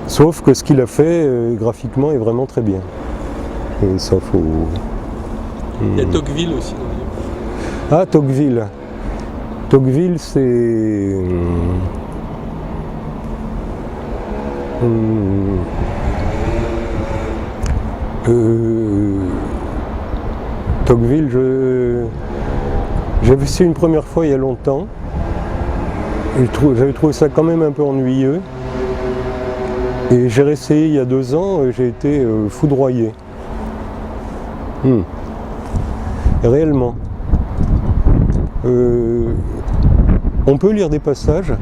Sauf que ce qu'il a fait graphiquement est vraiment très bien. Et ça faut... Il y a Tocqueville aussi dans le livre. Ah, Tocqueville. Tocqueville, c'est... Tocqueville, j'avais vu ça une première fois il y a longtemps. J'avais trouvé ça quand même un peu ennuyeux. Et j'ai réessayé il y a 2 ans et j'ai été foudroyé. Réellement. On peut lire des passages,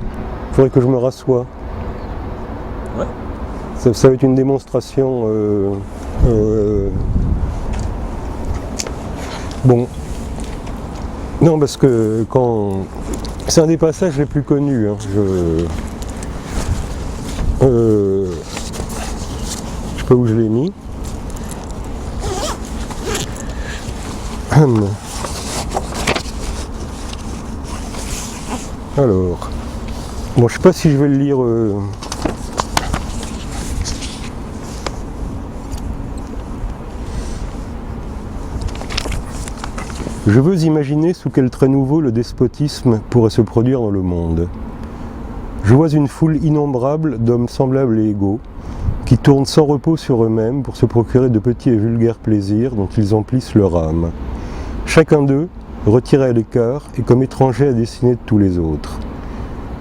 il faudrait que je me rassoie. Ouais. Ça va être une démonstration. Bon. Non, parce que quand. C'est un des passages les plus connus. Hein. Je sais pas où je l'ai mis. Alors. Bon, je sais pas si je vais le lire. Je veux imaginer sous quel trait nouveau le despotisme pourrait se produire dans le monde. Je vois une foule innombrable d'hommes semblables et égaux, qui tournent sans repos sur eux-mêmes pour se procurer de petits et vulgaires plaisirs dont ils emplissent leur âme. Chacun d'eux, retiré à l'écart, est comme étranger à dessiner de tous les autres.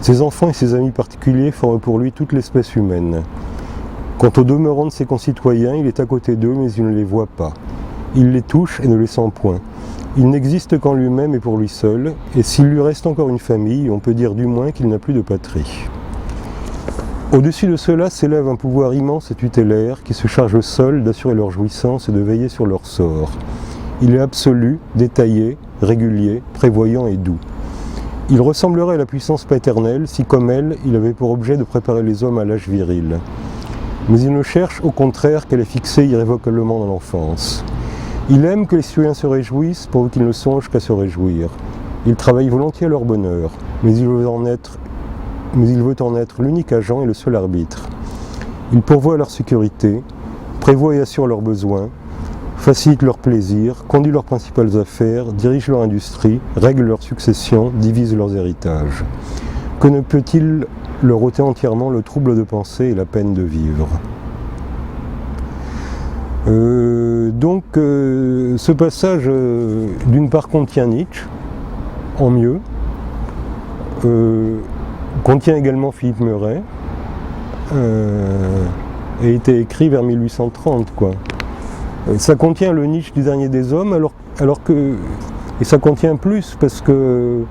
Ses enfants et ses amis particuliers forment pour lui toute l'espèce humaine. Quant au demeurant de ses concitoyens, il est à côté d'eux, mais il ne les voit pas. Il les touche et ne les sent point. Il n'existe qu'en lui-même et pour lui seul, et s'il lui reste encore une famille, on peut dire du moins qu'il n'a plus de patrie. Au-dessus de cela s'élève un pouvoir immense et tutélaire qui se charge seul d'assurer leur jouissance et de veiller sur leur sort. Il est absolu, détaillé, régulier, prévoyant et doux. Il ressemblerait à la puissance paternelle si, comme elle, il avait pour objet de préparer les hommes à l'âge viril. Mais il ne cherche au contraire qu'à les fixer irrévocablement dans l'enfance. Il aime que les citoyens se réjouissent pourvu qu'ils ne songent qu'à se réjouir. Il travaille volontiers à leur bonheur, mais il veut en être l'unique agent et le seul arbitre. Il pourvoit à leur sécurité, prévoit et assure leurs besoins, facilite leurs plaisirs, conduit leurs principales affaires, dirige leur industrie, règle leurs successions, divise leurs héritages. Que ne peut-il leur ôter entièrement le trouble de penser et la peine de vivre ? Donc ce passage d'une part contient Nietzsche, en mieux, contient également Philippe Meuret, et a été écrit vers 1830 quoi. Ça contient le Nietzsche du dernier des hommes, alors que, et ça contient plus parce que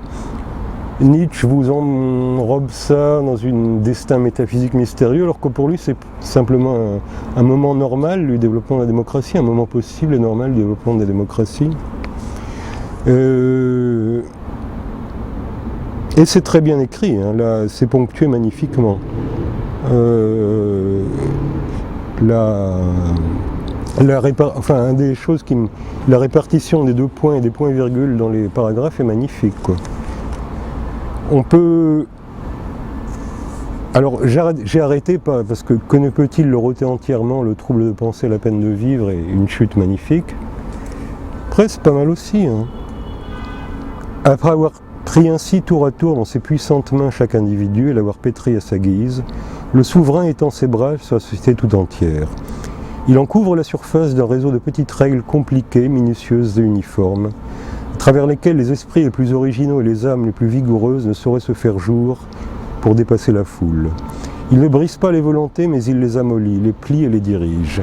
Nietzsche vous enrobe ça dans un destin métaphysique mystérieux, alors que pour lui c'est simplement un moment normal du développement de la démocratie, un moment possible et normal du développement de la démocratie. Et c'est très bien écrit, hein, là, c'est ponctué magnifiquement. La répartition des 2 points et des points-virgules dans les paragraphes est magnifique, quoi. On peut... Alors j'ai arrêté parce que ne peut-il leur ôter entièrement le trouble de penser, la peine de vivre et une chute magnifique. Après c'est pas mal aussi. Hein. Après avoir pris ainsi tour à tour dans ses puissantes mains chaque individu et l'avoir pétri à sa guise, le souverain étend ses bras sur la société tout entière. Il en couvre la surface d'un réseau de petites règles compliquées, minutieuses et uniformes, à travers lesquels les esprits les plus originaux et les âmes les plus vigoureuses ne sauraient se faire jour pour dépasser la foule. Il ne brise pas les volontés, mais il les amollit, les plie et les dirige.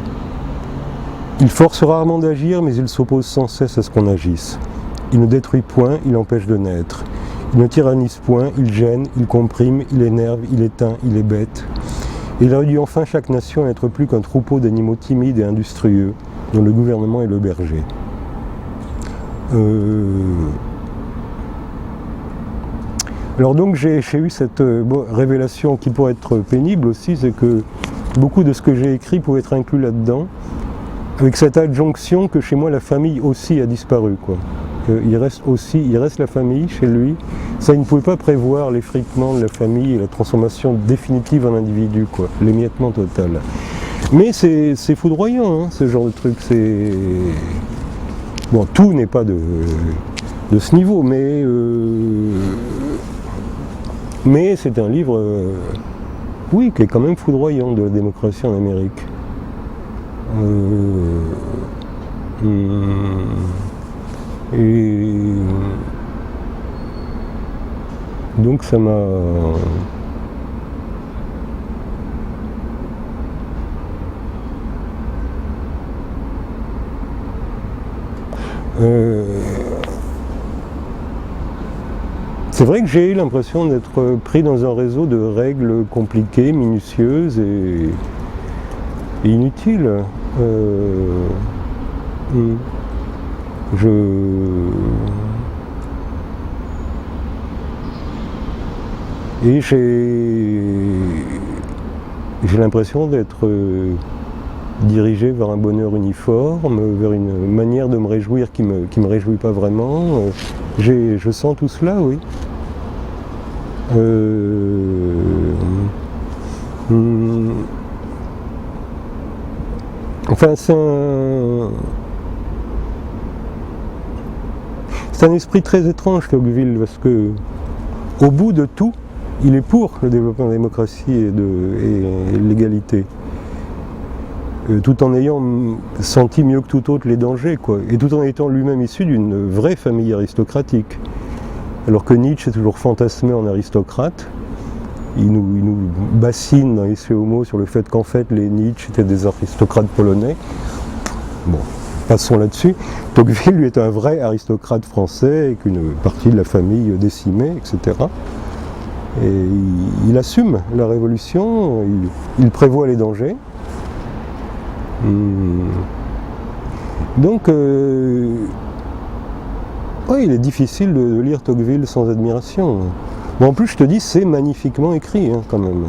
Il force rarement d'agir, mais il s'oppose sans cesse à ce qu'on agisse. Il ne détruit point, il empêche de naître. Il ne tyrannise point, il gêne, il comprime, il énerve, il éteint, il hébète. Il réduit enfin chaque nation à n'être plus qu'un troupeau d'animaux timides et industrieux, dont le gouvernement est le berger. Alors donc j'ai eu cette révélation qui pourrait être pénible aussi, c'est que beaucoup de ce que j'ai écrit pouvait être inclus là-dedans, avec cette adjonction que chez moi la famille aussi a disparu, quoi. il reste la famille chez lui. Ça, il ne pouvait pas prévoir l'effritement de la famille et la transformation définitive en individu, quoi, l'émiettement total. Mais c'est foudroyant, hein, ce genre de truc. Bon, tout n'est pas de ce niveau, mais c'est un livre, oui, qui est quand même foudroyant, de la démocratie en Amérique. Et donc ça m'a... C'est vrai que j'ai eu l'impression d'être pris dans un réseau de règles compliquées, minutieuses et inutiles. Et j'ai l'impression d'être dirigé vers un bonheur uniforme, vers une manière de me réjouir qui me réjouit pas vraiment. Je sens tout cela, oui. Enfin, c'est un esprit très étrange, Tocqueville, parce que au bout de tout, il est pour le développement de la démocratie et l'égalité, tout en ayant senti mieux que tout autre les dangers, quoi, et tout en étant lui-même issu d'une vraie famille aristocratique. Alors que Nietzsche est toujours fantasmé en aristocrate, il nous bassine dans Essai Homo sur le fait qu'en fait les Nietzsche étaient des aristocrates polonais. Bon, passons là-dessus. Tocqueville, lui, est un vrai aristocrate français, avec une partie de la famille décimée, etc. Et il assume la révolution, il prévoit les dangers. Donc, ouais, il est difficile de lire Tocqueville sans admiration. Bon, en plus, je te dis, c'est magnifiquement écrit, hein, quand même.